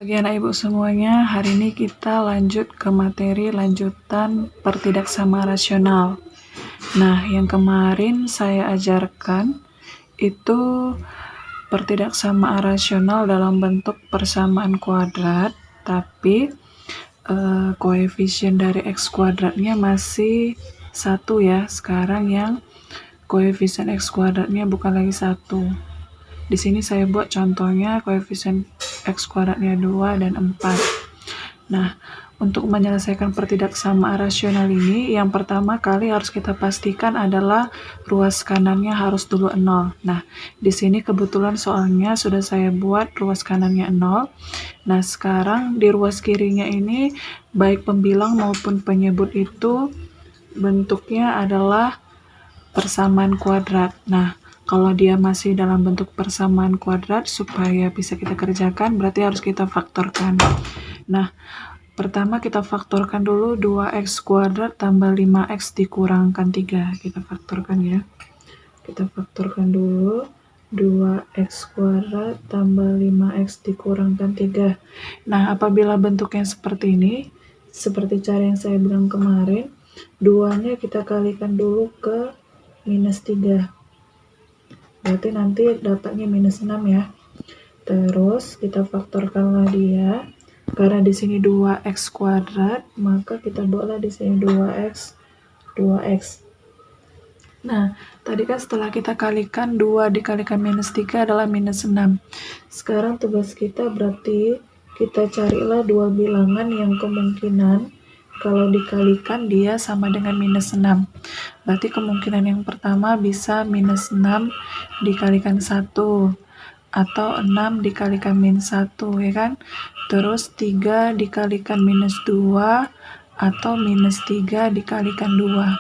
Oke anak ibu semuanya, hari ini kita lanjut ke materi lanjutan pertidaksama rasional. Nah, yang kemarin saya ajarkan itu pertidaksamaan rasional dalam bentuk persamaan kuadrat, tapi koefisien dari x kuadratnya masih 1 ya. Sekarang yang koefisien x kuadratnya bukan lagi 1. Di sini saya buat contohnya koefisien x kuadratnya 2 dan 4. Nah, untuk menyelesaikan pertidaksamaan rasional ini, yang pertama kali harus kita pastikan adalah ruas kanannya harus dulu 0. Nah, di sini kebetulan soalnya sudah saya buat ruas kanannya 0. Nah, sekarang di ruas kirinya ini, baik pembilang maupun penyebut itu bentuknya adalah persamaan kuadrat. Nah, kalau dia masih dalam bentuk persamaan kuadrat, supaya bisa kita kerjakan, berarti harus kita faktorkan. Nah, pertama kita faktorkan dulu 2x kuadrat tambah 5x dikurangkan 3. Kita faktorkan ya. Kita faktorkan dulu 2x kuadrat tambah 5x dikurangkan 3. Nah, apabila bentuknya seperti ini, seperti cara yang saya bilang kemarin, 2-nya kita kalikan dulu ke minus 3. Berarti nanti dapatnya minus 6 ya. Terus kita faktorkanlah dia. Karena di sini 2x kuadrat, maka kita buatlah di sini 2x. Nah, tadi kan setelah kita kalikan 2 dikalikan minus 3 adalah minus 6. Sekarang tugas kita berarti kita carilah dua bilangan yang kemungkinan kalau dikalikan dia sama dengan minus 6. Berarti kemungkinan yang pertama bisa minus 6 dikalikan 1. Atau 6 dikalikan minus 1, ya kan? Terus 3 dikalikan minus 2, atau minus 3 dikalikan 2.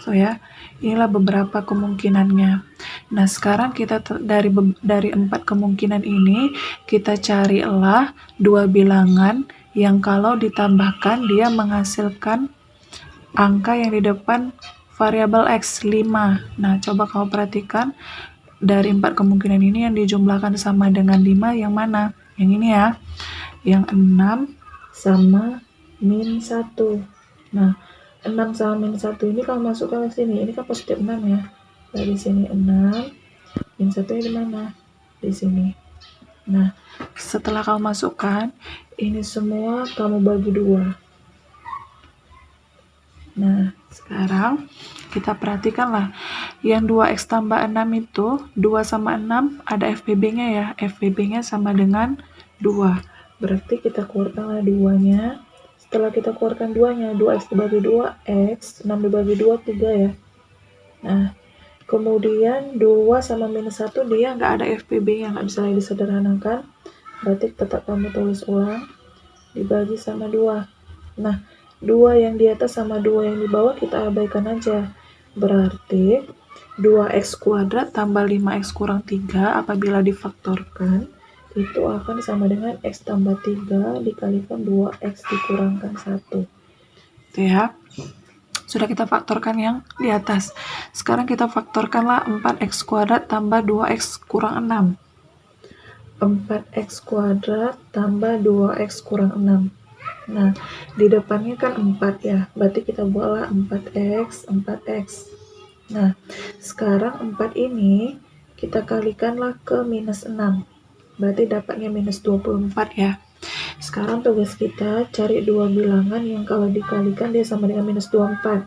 So ya, inilah beberapa kemungkinannya. Nah, sekarang kita dari 4 kemungkinan ini, kita carilah dua bilangan yang kalau ditambahkan dia menghasilkan angka yang di depan variabel x 5. Nah, coba kamu perhatikan dari 4 kemungkinan ini yang dijumlahkan sama dengan 5 yang mana? Yang ini ya. Yang 6 sama min 1. Nah, 6 sama min 1 ini kalau masukkan ke sini, ini kan positif 6 ya. Dari sini 6, min 1 di mana? Di sini. Nah, setelah kamu masukkan, ini semua kamu bagi 2. Nah, sekarang kita perhatikanlah yang 2x tambah 6 itu 2 sama 6 ada FBB-nya ya. FBB-nya sama dengan 2. Berarti kita keluarkanlah 2-nya. Setelah kita keluarkan 2-nya, 2x dibagi 2 x, 6 dibagi 2 3 ya. Nah, kemudian 2 sama minus 1 dia nggak ada FBB-nya, nggak bisa lagi disederhanakan. Berarti tetap kamu tulis ulang dibagi sama 2. Nah, 2 yang di atas sama 2 yang di bawah kita abaikan aja. Berarti 2x kuadrat tambah 5x kurang 3 apabila difaktorkan itu akan sama dengan x tambah 3 dikalikan 2x dikurangkan 1. Itu ya. Sudah kita faktorkan yang di atas. Sekarang kita faktorkanlah 4x kuadrat tambah 2x kurang 6. 4x kuadrat tambah 2x kurang 6. Nah, di depannya kan 4 ya, berarti kita buatlah 4x. Nah, sekarang 4 ini kita kalikanlah ke minus 6, berarti dapatnya minus 24 ya. Sekarang tugas kita cari dua bilangan yang kalau dikalikan dia sama dengan minus 24.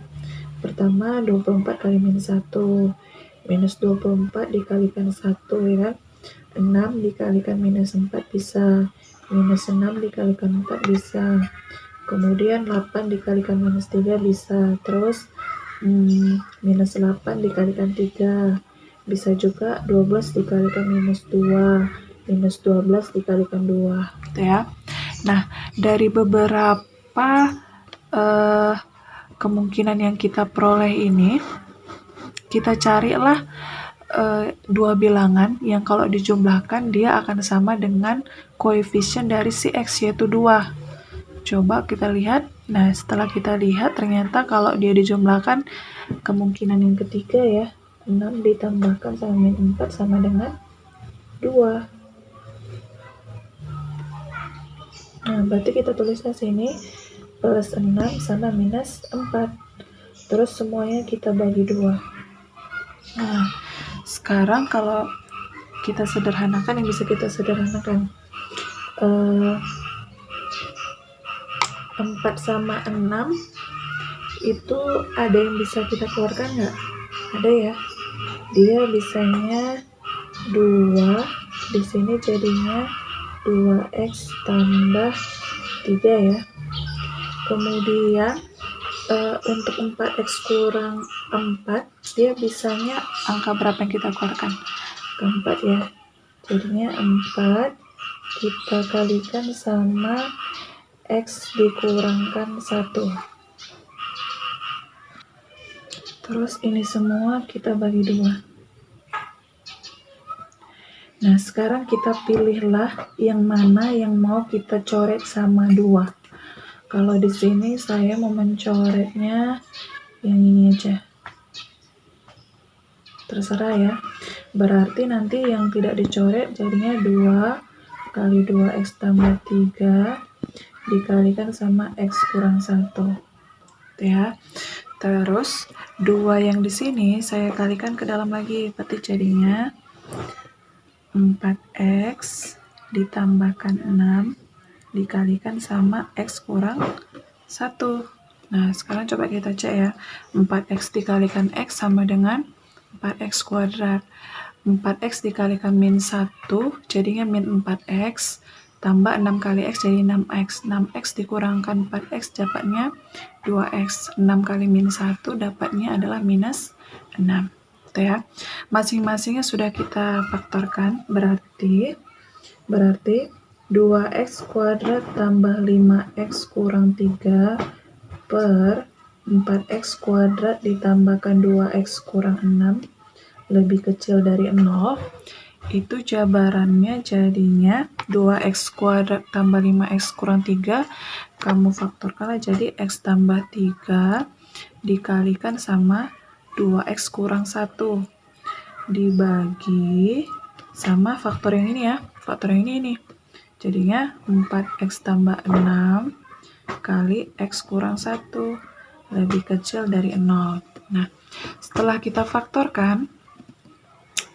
Pertama, 24 kali minus 1. Minus 24 dikalikan 1 ya kan. 6 dikalikan minus 4 bisa. Minus 6 dikalikan 4 bisa. Kemudian 8 dikalikan minus 3 bisa. Terus minus 8 dikalikan 3. Bisa juga 12 dikalikan minus 2. Minus 12 dikalikan 2. Gitu ya. Nah, dari beberapa kemungkinan yang kita peroleh ini, kita carilah dua bilangan yang kalau dijumlahkan dia akan sama dengan koefisien dari si x yaitu 2. Coba kita lihat. Nah, setelah kita lihat ternyata kalau dia dijumlahkan kemungkinan yang ketiga ya, 6 ditambahkan sama min 4 sama dengan 2. Nah, berarti kita tulisnya sini plus 6 sama minus 4. Terus semuanya kita bagi 2. Nah, sekarang kalau kita sederhanakan, yang bisa kita sederhanakan 4 sama 6 itu ada yang bisa kita keluarkan nggak? Ada ya. Dia bisanya 2, di sini jadinya 2x tambah 3 ya. Kemudian untuk 4x kurang 4, dia bisanya angka berapa yang kita keluarkan? Ke 4 ya. Jadinya 4 kita kalikan sama x dikurangkan 1. Terus ini semua kita bagi 2. Nah, sekarang kita pilihlah yang mana yang mau kita coret sama 2. Kalau di sini saya mau mencoretnya yang ini aja. Terserah ya. Berarti nanti yang tidak dicoret jadinya 2 kali 2x tambah 3 dikalikan sama x kurang 1. Ya. Terus 2 yang di sini saya kalikan ke dalam lagi, berarti jadinya 4x ditambahkan 6 dikalikan sama x kurang 1. Nah, sekarang coba kita cek ya. 4x dikalikan x sama dengan 4x kuadrat. 4x dikalikan min 1 jadinya min 4x tambah 6 kali x jadi 6x. 6x dikurangkan 4x dapatnya 2x. 6 kali min 1 dapatnya adalah minus 6. Gitu ya. Masing-masingnya sudah kita faktorkan, berarti 2x kuadrat tambah 5x kurang 3 per 4x kuadrat ditambahkan 2x kurang 6 lebih kecil dari 0. Itu jabarannya jadinya 2x kuadrat tambah 5x kurang 3, kamu faktorkanlah jadi x tambah 3 dikalikan sama 2x kurang 1 dibagi sama faktor yang ini ya, faktor yang ini. Jadinya 4x tambah 6 kali x kurang 1 lebih kecil dari 0. Nah, setelah kita faktorkan,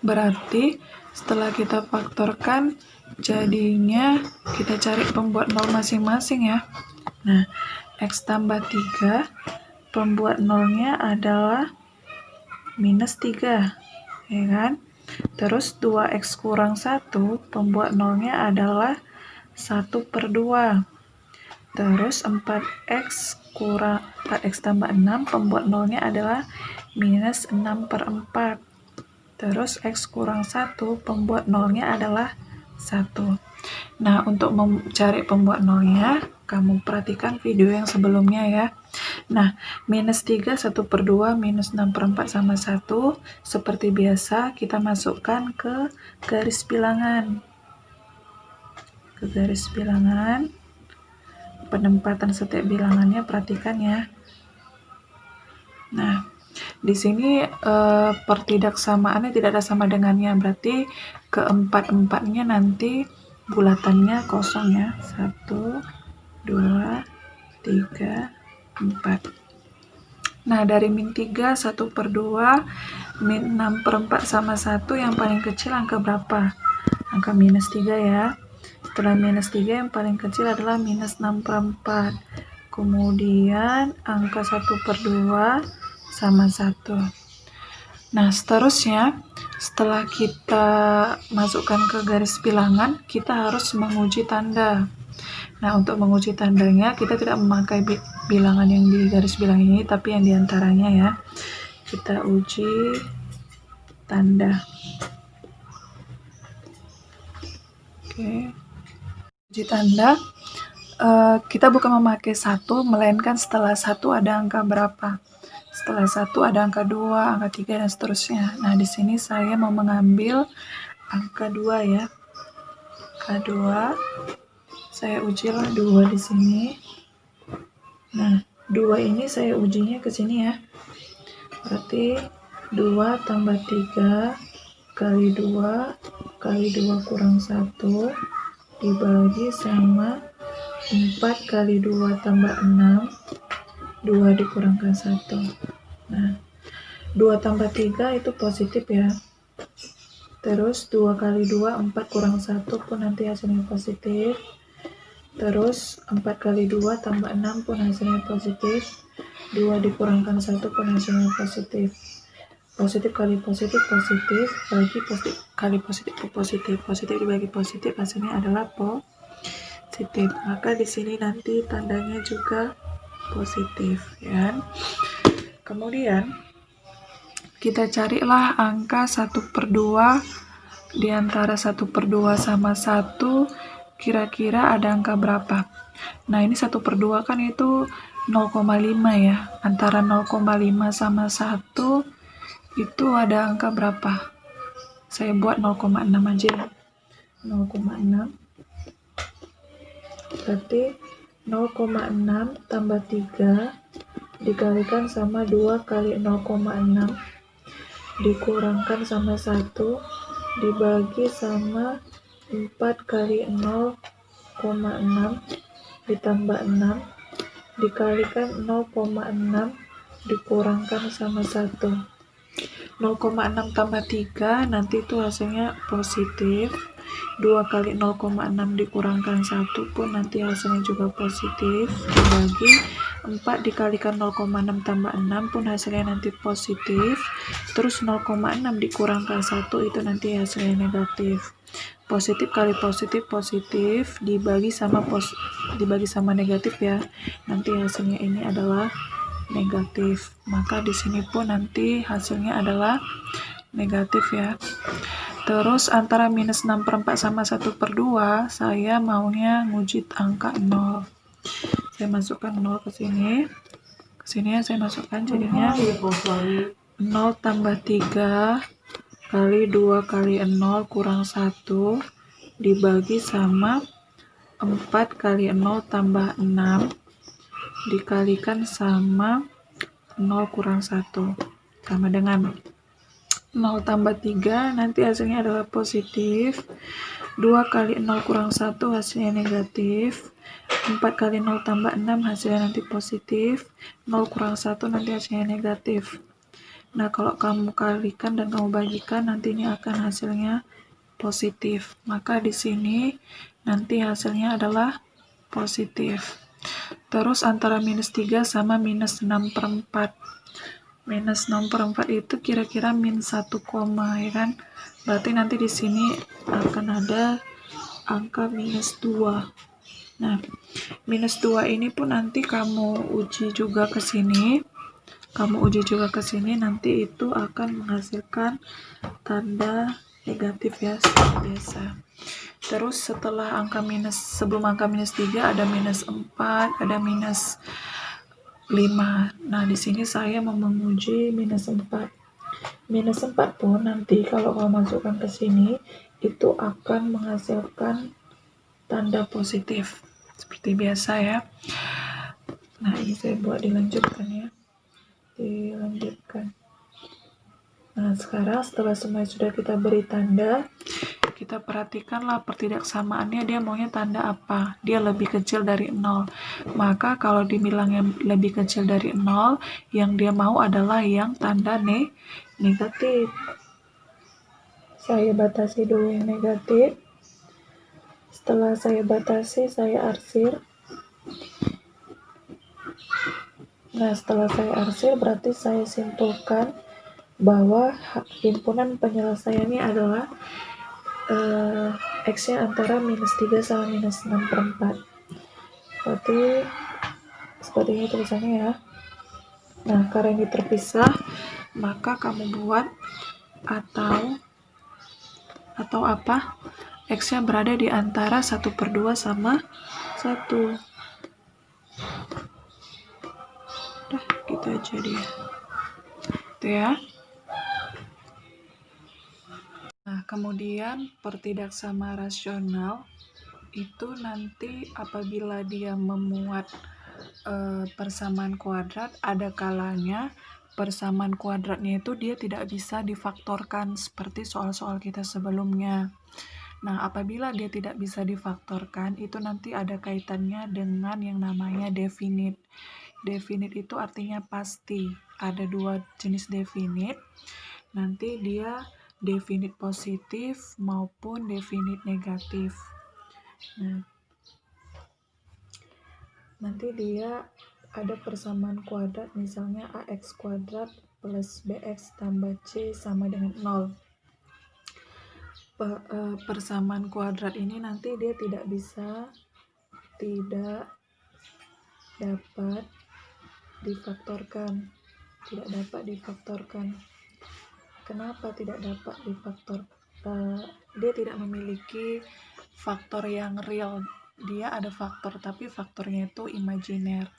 berarti setelah kita faktorkan jadinya kita cari pembuat 0 masing-masing ya. Nah, x tambah 3 pembuat 0-nya adalah minus 3 ya kan. Terus 2x kurang 1 pembuat 0-nya adalah 1/2. Terus 4x tambah 6 pembuat 0-nya adalah minus 6/4. Terus x kurang 1 pembuat 0-nya adalah 1. Nah, untuk mencari pembuat 0-nya, kamu perhatikan video yang sebelumnya ya. Nah, minus 3, 1/2, minus 6/4 sama 1. Seperti biasa, kita masukkan ke garis bilangan. Ke garis bilangan. Penempatan setiap bilangannya perhatikan ya. Nah, di sini pertidaksamaannya tidak ada sama dengannya, berarti keempat-empatnya nanti bulatannya kosong ya. 1, 2, 3, 4. Nah, dari min 3, 1/2, min 6/4 sama 1 yang paling kecil angka berapa? Angka minus 3 ya. Setelah minus 3 yang paling kecil adalah minus 6/4. Kemudian angka 1/2 sama 1. Nah, seterusnya setelah kita masukkan ke garis bilangan, kita harus menguji tanda. Nah, untuk menguji tandanya kita tidak memakai bilangan yang di garis bilangan ini, tapi yang diantaranya ya. Kita uji tanda. Oke. Uji tanda, kita bukan memakai 1, melainkan setelah 1 ada angka berapa. Setelah 1 ada angka 2, angka 3, dan seterusnya. Nah, di sini saya mau mengambil angka 2 ya. Angka 2, saya ujilah 2 di sini. Nah, 2 ini saya ujinya ke sini ya. Berarti 2 tambah 3 kali 2 kali 2 kurang 1 dibagi sama 4 kali 2 tambah 6, 2 dikurangkan 1. Nah, 2 tambah 3 itu positif ya. Terus 2 kali 2, 4 kurang 1 pun nanti hasilnya positif. Terus 4 kali 2 tambah 6 pun hasilnya positif. 2 dikurangkan 1 pun hasilnya positif. Positif kali positif, positif. Bagi positif kali positif, positif. Positif dibagi positif, hasilnya adalah positif. Maka di sini nanti tandanya juga positif, ya. Kemudian kita carilah angka 1/2 di antara 1/2 sama 1, kira-kira ada angka berapa? Nah, ini 1/2 kan itu 0,5 ya. Antara 0,5 sama 1 itu ada angka berapa? Saya buat 0,6 aja ya. 0,6 berarti 0,6 tambah 3 dikalikan sama 2 kali 0,6 dikurangkan sama 1 dibagi sama 4 kali 0,6 ditambah 6 dikalikan 0,6 dikurangkan sama 1. 0,6 tambah 3 nanti itu hasilnya positif. 2 kali 0,6 dikurangkan 1 pun nanti hasilnya juga positif. Dibagi 4 dikalikan 0,6 tambah 6 pun hasilnya nanti positif. Terus 0,6 dikurangkan 1 itu nanti hasilnya negatif. Positif kali positif, positif dibagi sama negatif ya. Nanti hasilnya ini adalah negatif. Maka di sini pun nanti hasilnya adalah negatif ya. Terus antara minus 6/4 sama 1/2, saya maunya nguji angka 0. Saya masukkan 0 ke sini. Ke sini ya saya masukkan jadinya 0 tambah 3 kali 2 kali 0 kurang 1 dibagi sama 4 kali 0 tambah 6 dikalikan sama 0 kurang 1 sama dengan 0 tambah 3 nanti hasilnya adalah positif. 2 kali 0 kurang 1 hasilnya negatif. 4 kali 0 tambah 6 hasilnya nanti positif. 0 kurang 1 nanti hasilnya negatif. Nah, kalau kamu kalikan dan kamu bagikan nanti ini akan hasilnya positif. Maka di sini nanti hasilnya adalah positif. Terus antara minus 3 sama minus 6/4. Minus 6/4 itu kira-kira min 1, ya kan? Berarti nanti di sini akan ada angka minus 2. Nah, minus 2 ini pun nanti kamu uji juga ke sini. Nanti itu akan menghasilkan tanda negatif ya, seperti biasa. Terus setelah sebelum angka minus 3 ada minus 4, ada minus 5. Nah, di sini saya mau menguji minus 4. Minus 4 pun nanti kalau kamu masukkan ke sini itu akan menghasilkan tanda positif. Seperti biasa ya. Nah, ini saya buat dilanjutkan ya. Nah, sekarang setelah semua sudah kita beri tanda, kita perhatikanlah pertidaksamaannya, dia maunya tanda apa? Dia lebih kecil dari 0. Maka kalau dibilangnya lebih kecil dari 0, yang dia mau adalah yang tanda negatif. Saya batasi dulu yang negatif. Setelah saya batasi, saya arsir. Nah, setelah saya arsir berarti saya simpulkan bahwa himpunan penyelesaiannya adalah X-nya antara minus 3 sama minus 6/4. Berarti seperti ini tulisannya ya. Nah, karena ini terpisah, maka kamu buat atau apa? X-nya berada di antara 1/2 sama 1. Udah, gitu aja dia. Itu ya. Nah, kemudian pertidaksama rasional itu nanti apabila dia memuat persamaan kuadrat, ada kalanya persamaan kuadratnya itu dia tidak bisa difaktorkan seperti soal-soal kita sebelumnya. Nah, apabila dia tidak bisa difaktorkan, itu nanti ada kaitannya dengan yang namanya definite. Definite itu artinya pasti. Ada dua jenis definite. Nanti dia definite positif maupun definite negatif. Nah, nanti dia ada persamaan kuadrat, misalnya ax kuadrat plus bx tambah c sama dengan 0. Persamaan kuadrat ini nanti dia tidak dapat difaktorkan. Kenapa tidak dapat difaktor? Dia tidak memiliki faktor yang real. Dia ada faktor, tapi faktornya itu imajiner.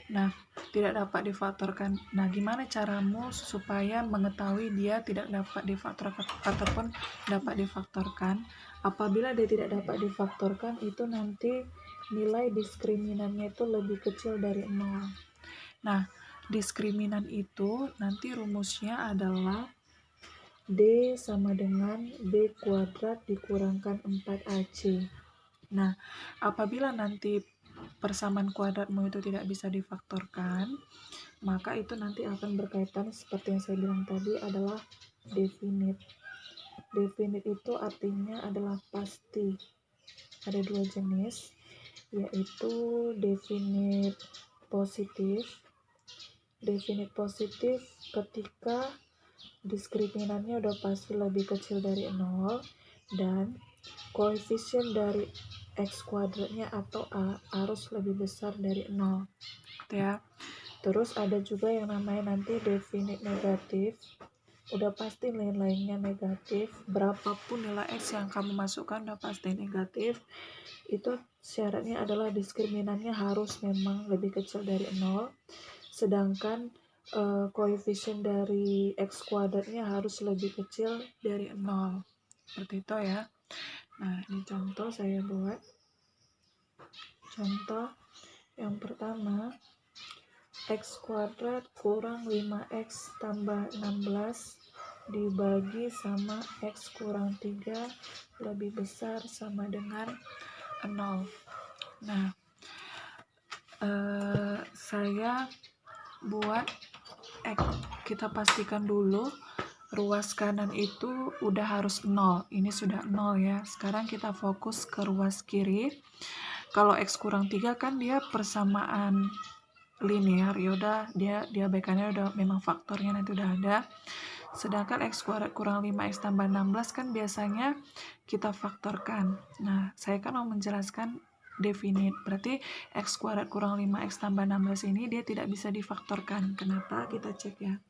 Nah, tidak dapat difaktorkan. Nah, gimana caramu supaya mengetahui dia tidak dapat difaktorkan ataupun dapat difaktorkan? Apabila dia tidak dapat difaktorkan, itu nanti nilai diskriminannya itu lebih kecil dari 0. Nah, diskriminan itu nanti rumusnya adalah D sama dengan B kuadrat dikurangkan 4AC. Nah, apabila nanti persamaan kuadratmu itu tidak bisa difaktorkan, maka itu nanti akan berkaitan seperti yang saya bilang tadi adalah definite. Definite itu artinya adalah pasti. Ada dua jenis, yaitu definite positif. Definite positif ketika diskriminannya udah pasti lebih kecil dari 0 dan koefisien dari x kuadratnya atau a harus lebih besar dari 0 ya. Terus ada juga yang namanya nanti definite negatif, udah pasti nilainya negatif, berapapun nilai x yang kamu masukkan udah pasti negatif. Itu syaratnya adalah diskriminannya harus memang lebih kecil dari 0, sedangkan koefisien dari x kuadratnya harus lebih kecil dari 0. Seperti itu ya. Nah, ini contoh saya buat. Contoh yang pertama, x kuadrat kurang 5x tambah 16 dibagi sama x kurang 3 lebih besar sama dengan 0. Nah, saya buat kita pastikan dulu ruas kanan itu udah harus 0. Ini sudah 0 ya. Sekarang kita fokus ke ruas kiri. Kalau x kurang 3 kan dia persamaan linear, yaudah dia baikannya udah memang faktornya nanti udah ada. Sedangkan x kuadrat kurang 5x tambah 16 kan biasanya kita faktorkan. Nah, saya kan mau menjelaskan definite, berarti x kuadrat kurang 5x tambah 16 ini dia tidak bisa difaktorkan. Kenapa? Kita cek ya.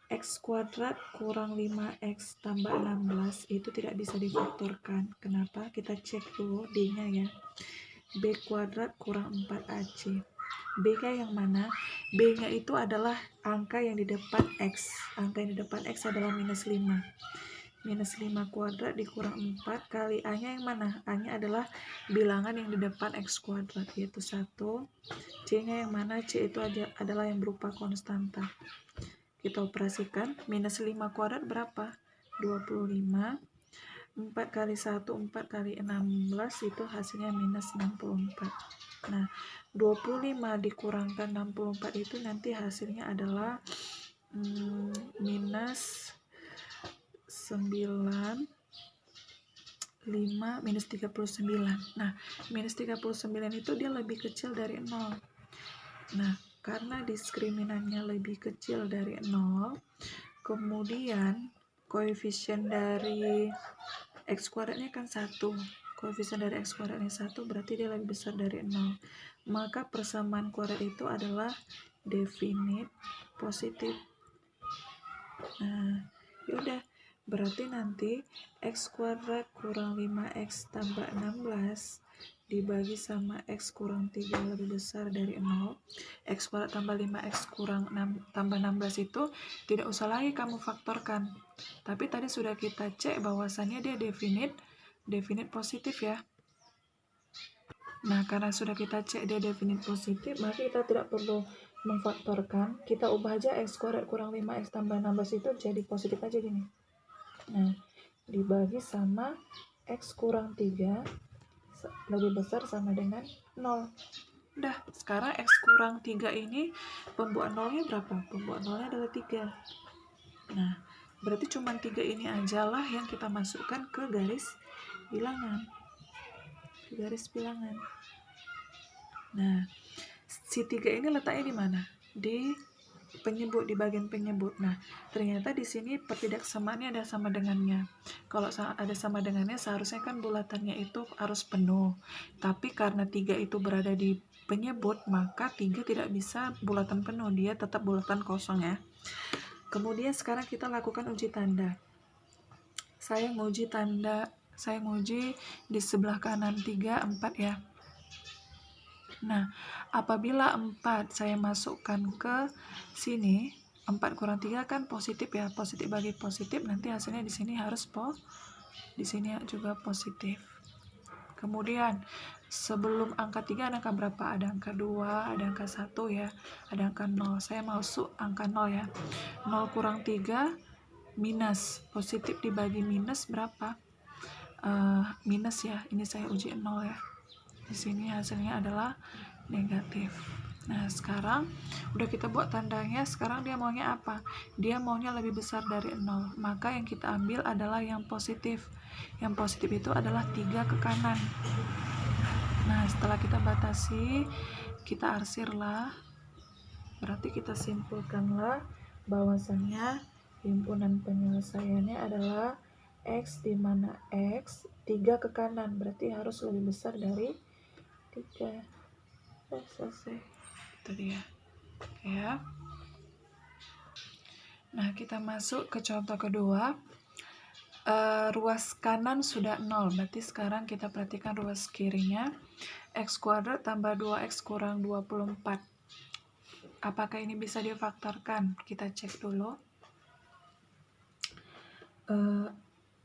X kuadrat kurang 5x tambah 16 itu tidak bisa difaktorkan. Kenapa? Kita cek dulu D-nya ya. B kuadrat kurang 4AC. B-nya yang mana? B-nya itu adalah angka yang di depan X. Angka yang di depan X adalah minus 5. Minus 5 kuadrat dikurang 4 kali A-nya yang mana? A-nya adalah bilangan yang di depan X kuadrat, yaitu 1. C-nya yang mana? C itu adalah yang berupa konstanta. Kita operasikan. Minus 5 kuadrat berapa? 25. 4 kali 1, 4 kali 16 itu hasilnya minus 64. Nah, 25 dikurangkan 64 itu nanti hasilnya adalah minus 9, 5, minus 39. Nah, minus 39 itu dia lebih kecil dari 0. Nah, karena diskriminannya lebih kecil dari 0, kemudian koefisien dari x kuadratnya kan 1. Koefisien dari x kuadratnya 1 berarti dia lebih besar dari 0. Maka persamaan kuadrat itu adalah definite positif. Nah, yaudah. Berarti nanti x kuadrat kurang 5x tambah 16 dibagi sama x kurang 3 lebih besar dari 0. X kuadrat tambah 5x kurang 6 tambah 16 itu tidak usah lagi kamu faktorkan. Tapi tadi sudah kita cek bahwasannya dia definite positif ya. Nah, karena sudah kita cek dia definite positif, maka kita tidak perlu memfaktorkan. Kita ubah aja x kuadrat kurang 5x tambah 16 itu jadi positif aja gini. Nah, dibagi sama X kurang 3 lebih besar sama dengan 0. Udah, sekarang X kurang 3 ini pembuat nolnya berapa? Pembuat nolnya adalah 3. Nah, berarti cuma 3 ini aja lah yang kita masukkan ke garis bilangan. Nah, si 3 ini letaknya di mana? Di penyebut, di bagian penyebut. Nah, ternyata di sini pertidaksamaannya ada sama dengannya. Kalau ada sama dengannya, seharusnya kan bulatannya itu harus penuh. Tapi karena 3 itu berada di penyebut, maka 3 tidak bisa bulatan penuh, dia tetap bulatan kosong ya. Kemudian sekarang kita lakukan uji tanda. Saya nguji di sebelah kanan 3, 4 ya. Nah, apabila 4 saya masukkan ke sini, 4 kurang 3 kan positif ya, positif bagi positif, nanti hasilnya di sini harus di sini juga positif. Kemudian sebelum angka 3 ada angka berapa? Ada angka 2, ada angka 1 ya, ada angka 0. Saya masuk angka 0 ya. 0 kurang 3 minus, positif dibagi minus berapa? Minus ya, ini saya uji 0 ya. Di sini hasilnya adalah negatif. Nah, sekarang udah kita buat tandanya, sekarang dia maunya apa? Dia maunya lebih besar dari 0. Maka yang kita ambil adalah yang positif. Yang positif itu adalah 3 ke kanan. Nah, setelah kita batasi, kita arsirlah. Berarti kita simpulkanlah bahwasannya himpunan penyelesaiannya adalah X, di mana X 3 ke kanan, berarti harus lebih besar dari 3. Selesai. Itu dia. Ya. Nah, kita masuk ke contoh kedua. Ruas kanan sudah 0, berarti sekarang kita perhatikan ruas kirinya. X kuadrat tambah 2X kurang 24. Apakah ini bisa difaktorkan? Kita cek dulu.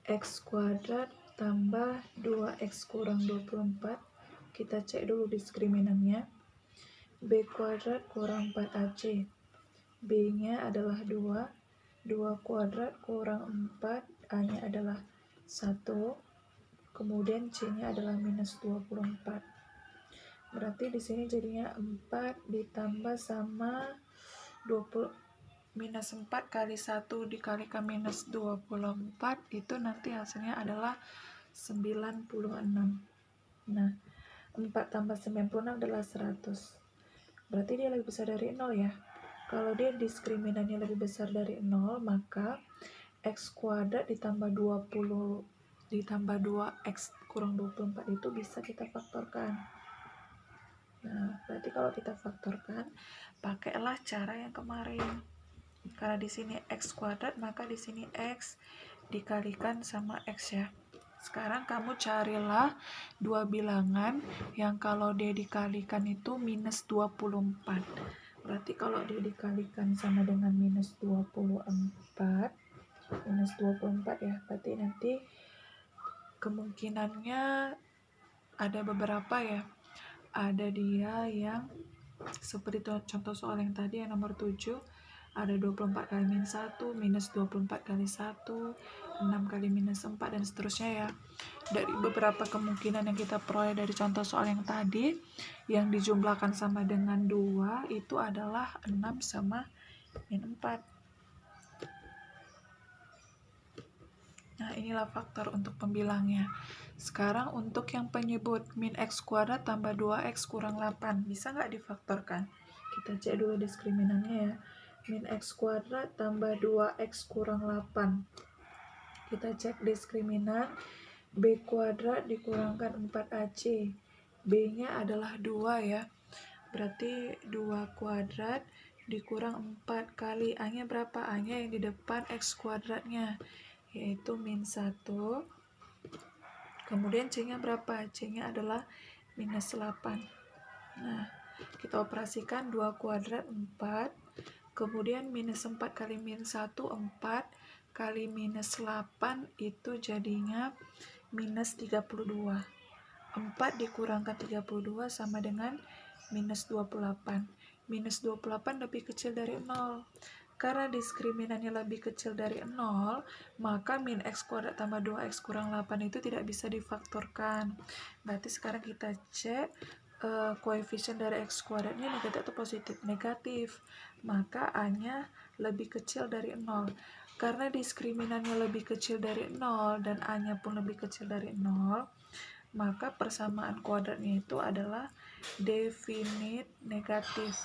X kuadrat tambah 2X kurang 24. Kita cek dulu diskriminannya. B kuadrat kurang 4AC. B-nya adalah 2. 2 kuadrat kurang 4. A-nya adalah 1. Kemudian C-nya adalah minus 24. Berarti di sini jadinya 4 ditambah sama 20. Minus 4 kali 1 dikalikan minus 24, itu nanti hasilnya adalah 96. Nah, 4 tambah 96 adalah 100. Berarti dia lebih besar dari 0 ya. Kalau dia diskriminannya lebih besar dari 0, maka X kuadrat ditambah 20 ditambah 2X kurang 24 itu bisa kita faktorkan. Nah, berarti kalau kita faktorkan, pakailah cara yang kemarin. Karena di sini X kuadrat, maka di sini X dikalikan sama X ya. Sekarang kamu carilah dua bilangan yang kalau dia dikalikan itu minus 24. Berarti kalau dia dikalikan sama dengan minus 24 ya, berarti nanti kemungkinannya ada beberapa ya. Ada dia yang seperti contoh soal yang tadi yang nomor 7, ada 24 kali minus 1, minus 24 kali 1, 6 kali minus 4, dan seterusnya ya. Dari beberapa kemungkinan yang kita peroleh dari contoh soal yang tadi, yang dijumlahkan sama dengan 2, itu adalah 6 sama min 4. Nah, inilah faktor untuk pembilangnya. Sekarang untuk yang penyebut, min X kuadrat tambah 2X kurang 8. Bisa nggak difaktorkan? Kita cek dulu diskriminannya ya. Min X kuadrat tambah 2X kurang 8. Kita cek diskriminan. B kuadrat dikurangkan 4AC. B-nya adalah 2 ya. Berarti 2 kuadrat dikurang 4 kali A-nya berapa? A-nya yang di depan X kuadratnya, yaitu min 1. Kemudian C-nya berapa? C-nya adalah minus 8. Nah, kita operasikan 2 kuadrat 4. Kemudian minus 4 kali min 1, 4. Kali minus 8 itu jadinya minus 32. 4 dikurangkan 32 sama dengan minus 28. Minus 28 lebih kecil dari 0. Karena diskriminannya lebih kecil dari 0, maka min x kuadrat tambah 2x kurang 8 itu tidak bisa difaktorkan. Berarti sekarang kita cek koefisien dari x kuadratnya negatif atau positif? Negatif. Maka A-nya lebih kecil dari 0. Karena diskriminannya lebih kecil dari 0 dan A-nya pun lebih kecil dari 0, maka persamaan kuadratnya itu adalah definit negatif.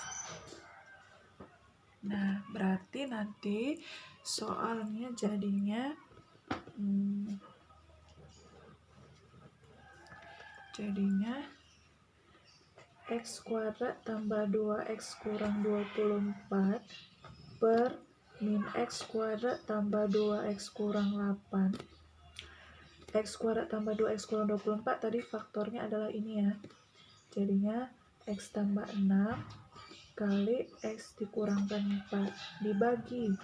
Nah, berarti nanti soalnya jadinya x kuadrat tambah 2x kurang 24 per min x kuadrat tambah 2x kurang 8. X kuadrat tambah 2x kurang 24 tadi faktornya adalah ini ya. Jadinya x tambah 6 kali x dikurangkan 4 dibagi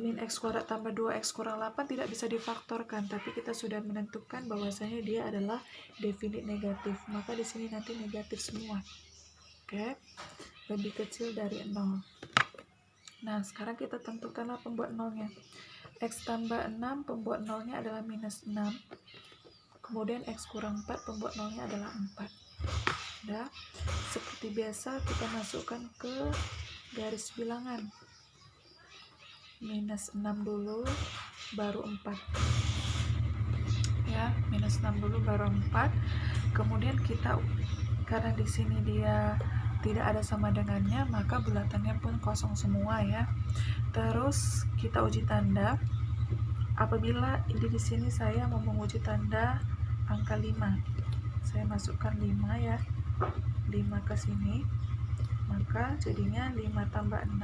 min x kuadrat tambah 2x kurang 8 tidak bisa difaktorkan, tapi kita sudah menentukan bahwasanya dia adalah definit negatif, maka di sini nanti negatif semua. Oke, lebih kecil dari 0. Nah, sekarang kita tentukanlah pembuat nolnya. X tambah 6 pembuat nolnya adalah minus 6. Kemudian x kurang 4 pembuat nolnya adalah 4. Udah, seperti biasa kita masukkan ke garis bilangan. Minus 6 dulu, baru 4. Ya, minus 6 dulu, baru 4. Kemudian kita, karena di sini dia tidak ada sama dengannya, maka bulatannya pun kosong semua ya. Terus kita uji tanda. Apabila di sini saya mau menguji tanda angka 5, saya masukkan 5 ya, 5 ke sini, maka jadinya 5 tambah 6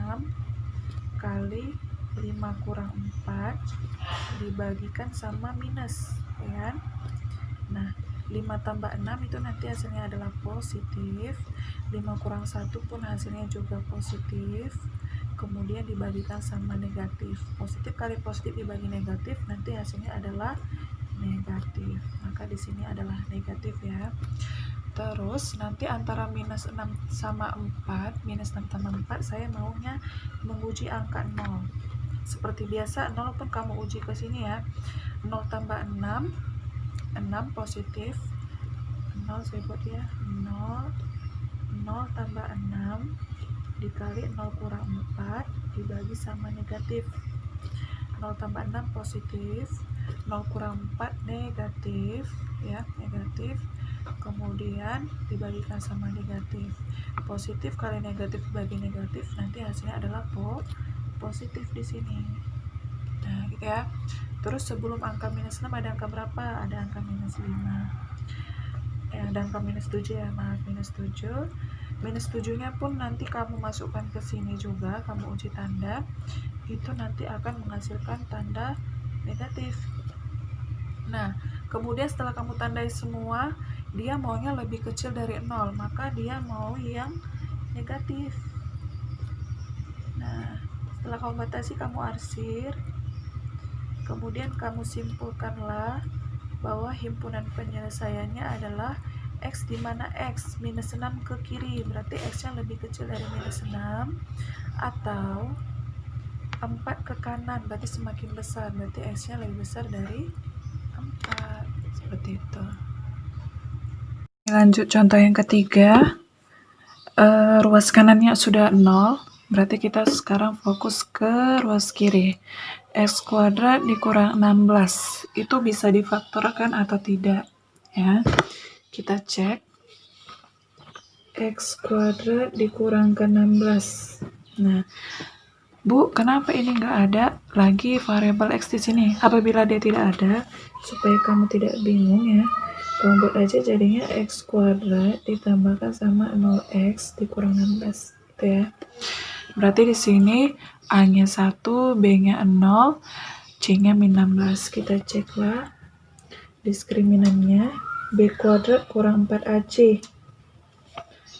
kali 5 kurang 4 dibagikan sama minus, ya kan? Nah, 5 tambah 6 itu nanti hasilnya adalah positif, 5 kurang 1 pun hasilnya juga positif, kemudian dibagikan sama negatif. Positif kali positif dibagi negatif, nanti hasilnya adalah negatif. Maka di sini adalah negatif ya. Terus nanti antara minus 6 sama 4, minus 6 tambah 4, saya maunya menguji angka 0. Seperti biasa, 0 pun kamu uji ke sini ya. 0 tambah 6, 6 positif. 0 saya buat ya, 0 tambah 6 dikali 0 kurang 4 dibagi sama negatif. 0 tambah 6 positif, 0 kurang 4 negatif ya, negatif. Kemudian dibagikan sama negatif. Positif kali negatif bagi negatif, nanti hasilnya adalah positif di sini. Nah, gitu ya. Terus sebelum angka minus 6 ada angka berapa? Ada angka minus 5. Ada angka minus 7 ya, maaf, minus 7. Minus 7-nya pun nanti kamu masukkan ke sini juga, kamu uji tanda. Itu nanti akan menghasilkan tanda negatif. Nah, kemudian setelah kamu tandai semua, dia maunya lebih kecil dari 0, maka dia mau yang negatif. Nah, setelah kamu batasi, kamu arsir, kemudian kamu simpulkanlah bahwa himpunan penyelesaiannya adalah x, di mana x minus 6 ke kiri, berarti x-nya lebih kecil dari minus 6, atau 4 ke kanan, berarti semakin besar, berarti x-nya lebih besar dari 4, seperti itu. Lanjut contoh yang ketiga. Ruas kanannya sudah 0, berarti kita sekarang fokus ke ruas kiri. X kuadrat dikurang 16, itu bisa difaktorkan atau tidak ya. Kita cek. X kuadrat dikurangkan 16. Nah, Bu, kenapa ini nggak ada lagi variabel X di sini? Apabila dia tidak ada, supaya kamu tidak bingung ya, kamu buat aja jadinya X kuadrat ditambahkan sama 0X dikurang 16, gitu ya. Berarti di sini A-nya 1, B-nya 0, C-nya min 16. Kita ceklah diskriminannya. B kuadrat kurang 4AC.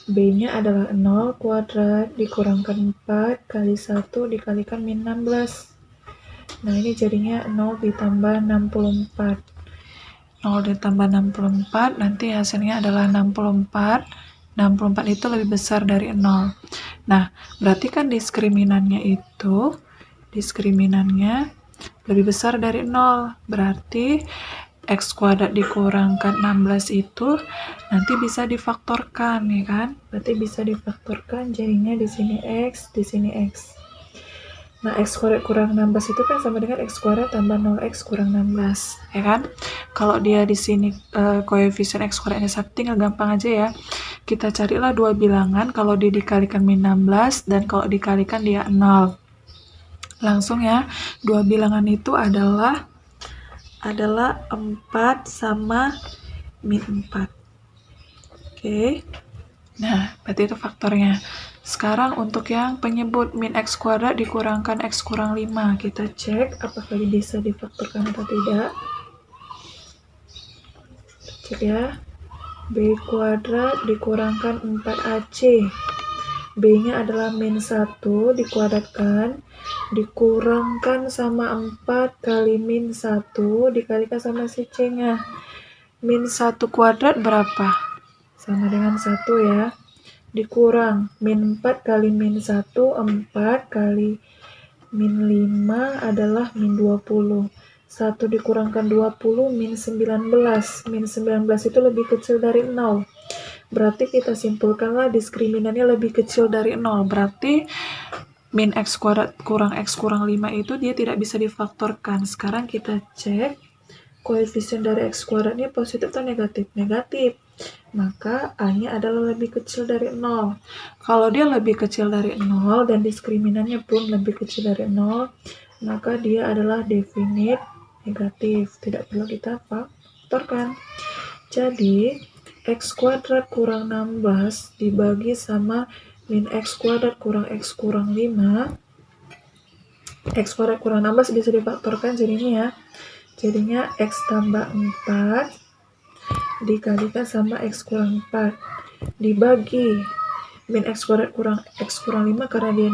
B-nya adalah 0 kuadrat dikurangkan 4 kali 1 dikalikan min 16. Nah, ini jadinya 0 ditambah 64. 0 ditambah 64, nanti hasilnya adalah 64. 64 itu lebih besar dari 0. Nah, berarti kan diskriminannya itu diskriminannya lebih besar dari 0. Berarti X kuadrat dikurangkan 16 itu nanti bisa difaktorkan, ya kan? Berarti bisa difaktorkan, jadinya di sini X, di sini X. Nah, X kuadrat kurang 16 itu kan sama dengan X kuadrat tambah 0X kurang 16, ya kan? Kalau dia di sini koefisien X kuadratnya 1, tinggal gampang aja ya. Kita carilah dua bilangan, kalau dia dikalikan min 16 dan kalau dikalikan dia 0. Langsung ya, dua bilangan itu adalah 4 sama min 4. Oke. Nah, berarti itu faktornya. Sekarang untuk yang penyebut min X kuadrat dikurangkan X kurang 5. Kita cek apakah bisa difaktorkan atau tidak. Cek ya. B kuadrat dikurangkan 4AC. B-nya adalah min 1 dikuadratkan, dikurangkan sama 4 kali min 1 dikalikan sama si C-nya. Min 1 kuadrat berapa? Sama dengan 1 ya. Dikurang min 4 kali min 1, 4 kali min 5 adalah min 20. 1 dikurangkan 20 min 19. Min 19 itu lebih kecil dari 0. Berarti kita simpulkanlah diskriminannya lebih kecil dari 0. Berarti min X kuadrat kurang X kurang 5 itu dia tidak bisa difaktorkan. Sekarang kita cek koefisien dari X kuadratnya positif atau negatif? Negatif. Maka A-nya adalah lebih kecil dari 0. Kalau dia lebih kecil dari 0 dan diskriminannya pun lebih kecil dari 0, maka dia adalah definite negatif. Tidak perlu kita faktorkan. Jadi, X kuadrat kurang 16 dibagi sama min X kuadrat kurang X kurang 5. X kuadrat kurang 16 bisa difaktorkan jadinya ya. Jadinya X tambah 4 dikalikan sama X kurang 4 dibagi min X kuadrat kurang X kurang 5 karena dia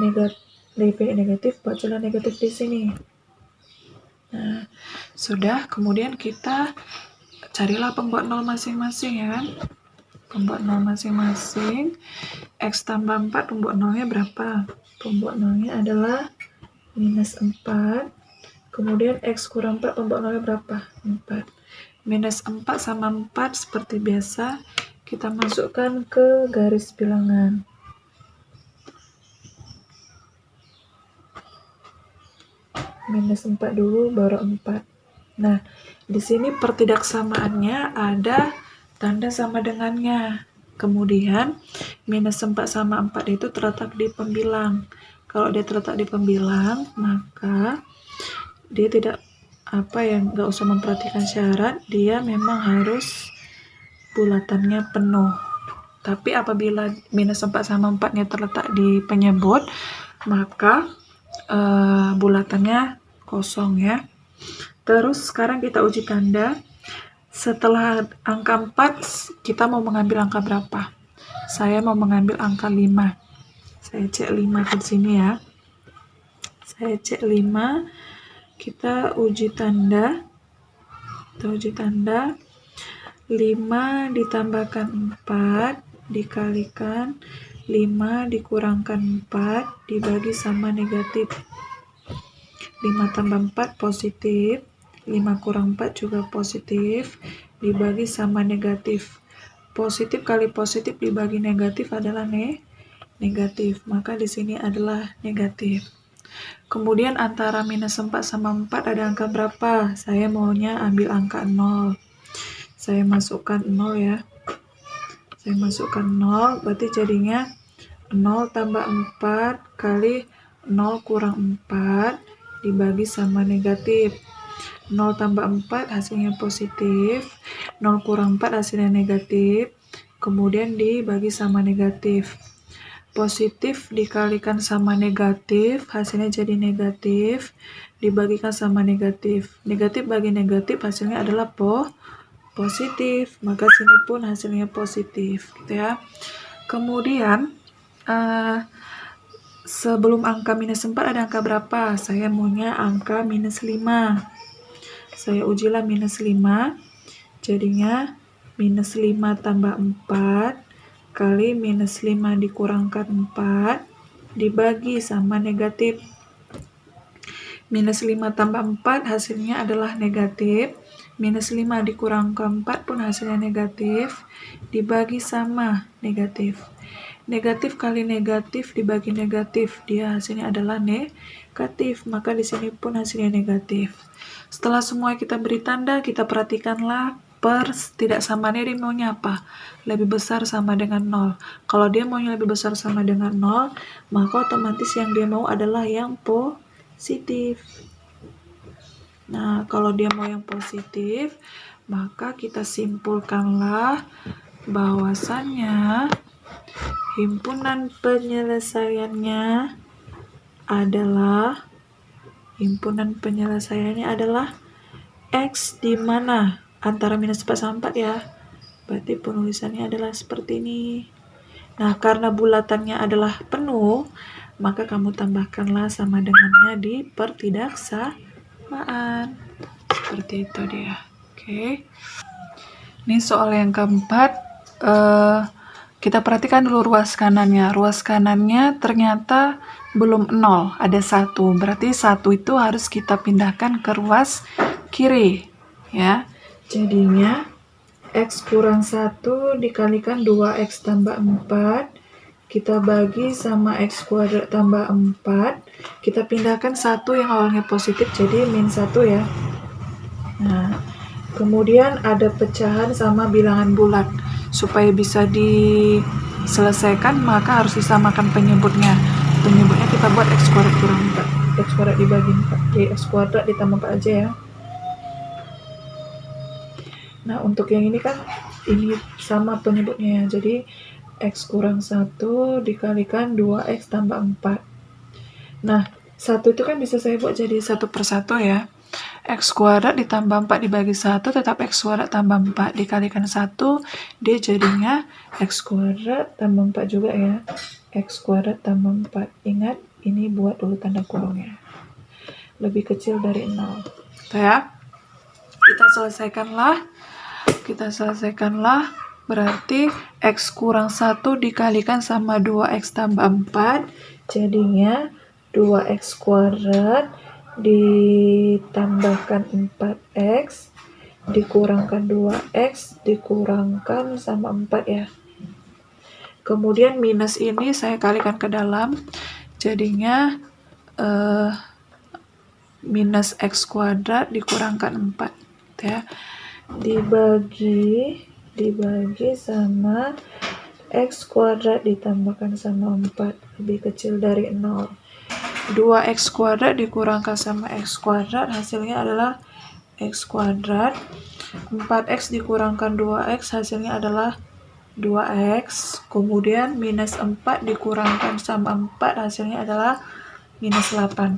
negatif, bacalah negatif di sini. Nah, sudah, kemudian kita carilah pembuat 0 masing-masing ya kan. Pembuat 0 masing-masing. X tambah 4 pembuat 0-nya berapa? Pembuat 0-nya adalah minus 4. Kemudian X kurang 4 pembuat 0-nya berapa? 4. Minus 4 sama 4 seperti biasa kita masukkan ke garis bilangan. Minus 4 dulu baru 4. Nah, di sini pertidaksamaannya ada tanda sama dengannya. Kemudian minus 4 sama 4 itu terletak di pembilang. Kalau dia terletak di pembilang, maka dia tidak nggak usah memperhatikan syarat, dia memang harus bulatannya penuh. Tapi apabila minus 4 sama 4-nya terletak di penyebut, maka bulatannya kosong ya. Terus sekarang kita uji tanda. Setelah angka 4, kita mau mengambil angka berapa? Saya mau mengambil angka 5. Saya cek 5 di sini ya. Saya cek 5. Kita uji tanda. 5 ditambahkan 4 dikalikan 5 dikurangkan 4 dibagi sama negatif. 5 tambah 4 positif. 5 kurang 4 juga positif. Dibagi sama negatif. Positif kali positif dibagi negatif adalah negatif. Maka di sini adalah negatif. Kemudian antara minus 4 sama 4 ada angka berapa? Saya maunya ambil angka 0. Saya masukkan 0 ya. Saya masukkan 0, berarti jadinya 0 tambah 4 kali 0 kurang 4 dibagi sama negatif. 0 tambah 4 hasilnya positif. 0 kurang 4 hasilnya negatif. Kemudian dibagi sama negatif. Positif dikalikan sama negatif, hasilnya jadi negatif, dibagikan sama negatif. Negatif bagi negatif, hasilnya adalah positif. Maka sini pun hasilnya positif, gitu ya. Kemudian, sebelum angka minus 4 ada angka berapa? Saya maunya angka minus 5. Saya ujilah minus 5, jadinya minus 5 tambah 4 kali minus 5 dikurangkan 4 dibagi sama negatif. Minus 5 tambah 4 hasilnya adalah negatif. Minus 5 dikurangkan 4 pun hasilnya negatif. Dibagi sama negatif. Negatif kali negatif dibagi negatif, dia hasilnya adalah negatif. Maka di sini pun hasilnya negatif. Setelah semua kita beri tanda, kita perhatikanlah tidak samaannya dia maunya apa? Lebih besar sama dengan 0. Kalau dia maunya lebih besar sama dengan 0, maka otomatis yang dia mau adalah yang positif. Nah, kalau dia mau yang positif, maka kita simpulkanlah bahwasannya himpunan penyelesaiannya adalah X di mana antara minus 4 sama 4 ya. Berarti penulisannya adalah seperti ini. Nah, karena bulatannya adalah penuh, maka kamu tambahkanlah sama dengannya di pertidaksamaan. Seperti itu dia. Oke. Ini soal yang keempat. Kita perhatikan dulu ruas kanannya. Ruas kanannya ternyata belum 0, ada 1. Berarti 1 itu harus kita pindahkan ke ruas kiri. Ya. Jadinya X kurang 1 dikalikan 2X tambah 4. Kita bagi sama X kuadrat tambah 4. Kita pindahkan 1 yang awalnya positif jadi min 1 ya. Nah, kemudian ada pecahan sama bilangan bulat. Supaya bisa diselesaikan, maka harus disamakan penyebutnya. Penyebutnya kita buat X kuadrat kurang 4. X kuadrat dibagi 4. Jadi X kuadrat ditambah 4 aja ya. Nah, untuk yang ini kan ini sama penyebutnya ya. Jadi X kurang 1 dikalikan 2X tambah 4. Nah, 1 itu kan bisa saya buat jadi 1 per 1 ya. X kuadrat ditambah 4 dibagi 1 tetap X kuadrat tambah 4 dikalikan 1, dia jadinya X kuadrat tambah 4 juga ya. X kuadrat tambah 4. Ingat, ini buat dulu tanda kurungnya. Lebih kecil dari 0. Tuh ya. Kita selesaikanlah. Berarti X kurang 1 dikalikan sama 2X tambah 4. Jadinya 2X kuadrat ditambahkan 4X dikurangkan 2X dikurangkan sama 4 ya. Kemudian minus ini saya kalikan ke dalam. Jadinya minus X kuadrat dikurangkan 4 ya. Dibagi sama X kuadrat ditambahkan sama 4 lebih kecil dari 0. 2X kuadrat dikurangkan sama X kuadrat hasilnya adalah X kuadrat. 4X dikurangkan 2X hasilnya adalah 2X. Kemudian minus 4 dikurangkan sama 4 hasilnya adalah minus 8.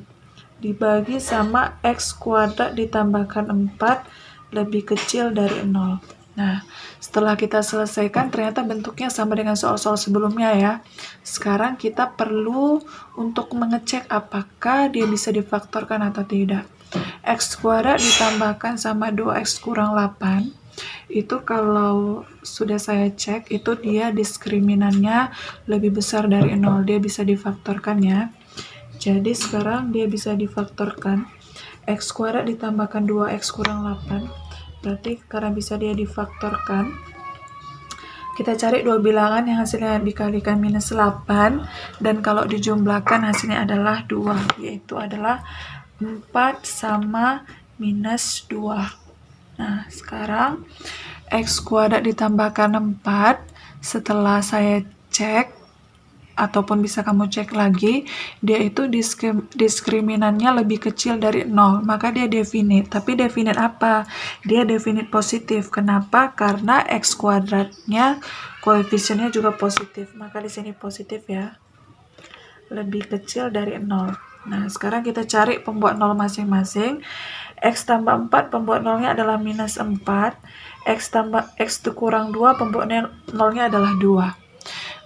Dibagi sama X kuadrat ditambahkan 4 lebih kecil dari 0. Nah, setelah kita selesaikan ternyata bentuknya sama dengan soal-soal sebelumnya ya. Sekarang kita perlu untuk mengecek apakah dia bisa difaktorkan atau tidak. X kuadrat ditambahkan sama 2X kurang 8. Itu kalau sudah saya cek, itu dia diskriminannya lebih besar dari 0. Dia bisa difaktorkan ya. Jadi sekarang dia bisa difaktorkan. X kuadrat ditambahkan 2X kurang 8. Berarti karena bisa dia difaktorkan, kita cari dua bilangan yang hasilnya dikalikan minus 8, dan kalau dijumlahkan hasilnya adalah 2, yaitu adalah 4 sama minus 2. Nah, sekarang X kuadrat ditambahkan 4, setelah saya cek, ataupun bisa kamu cek lagi, dia itu diskriminannya lebih kecil dari 0, maka dia definite. Tapi definite apa? Dia definite positif. Kenapa? Karena X kuadratnya koefisiennya juga positif, maka di sini positif ya, lebih kecil dari 0. Nah, sekarang kita cari pembuat 0 masing-masing. X tambah 4 pembuat 0-nya adalah minus 4. X kurang 2 pembuat 0-nya adalah 2.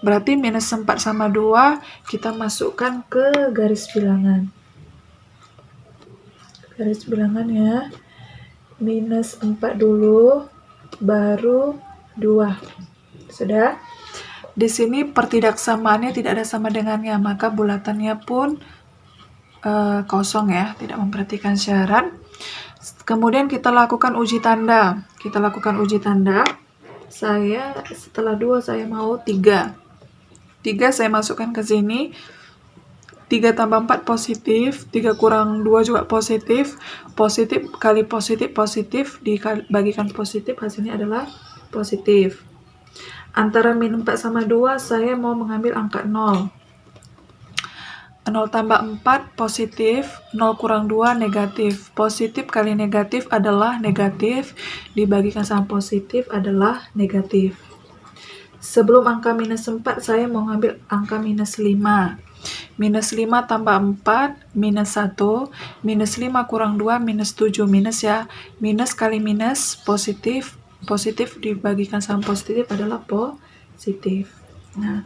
Berarti minus 4 sama 2 kita masukkan ke garis bilangan. Garis bilangan ya. Minus 4 dulu, baru 2. Sudah? Di sini pertidaksamaannya tidak ada sama dengannya, maka bulatannya pun kosong ya, tidak memperhatikan syarat. Kemudian kita lakukan uji tanda. Saya setelah 2 saya mau 3. 3 saya masukkan ke sini. 3 tambah 4 positif, 3 kurang 2 juga positif. Positif kali positif dibagikan positif, hasilnya adalah positif. Antara min 4 sama 2 saya mau mengambil angka 0. 0 tambah 4 positif, 0 kurang 2 negatif. Positif kali negatif adalah negatif, dibagikan sama positif adalah negatif. Sebelum angka minus 4, saya mau ngambil angka minus 5. Minus 5 tambah 4, minus 1. Minus 5 kurang 2, minus 7. Minus ya. Minus kali minus, positif. Positif dibagikan sama positif adalah positif. Nah,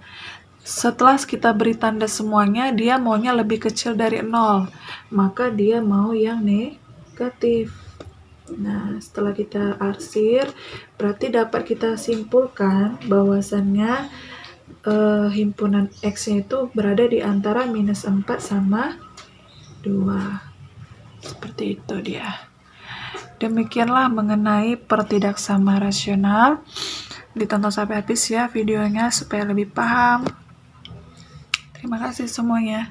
setelah kita beri tanda semuanya, dia maunya lebih kecil dari 0. Maka dia mau yang negatif. Nah, setelah kita arsir, berarti dapat kita simpulkan bahwasannya himpunan X-nya itu berada di antara minus 4 sama 2. Seperti itu dia. Demikianlah mengenai pertidaksamaan rasional. Ditonton sampai habis ya videonya supaya lebih paham. Terima kasih semuanya.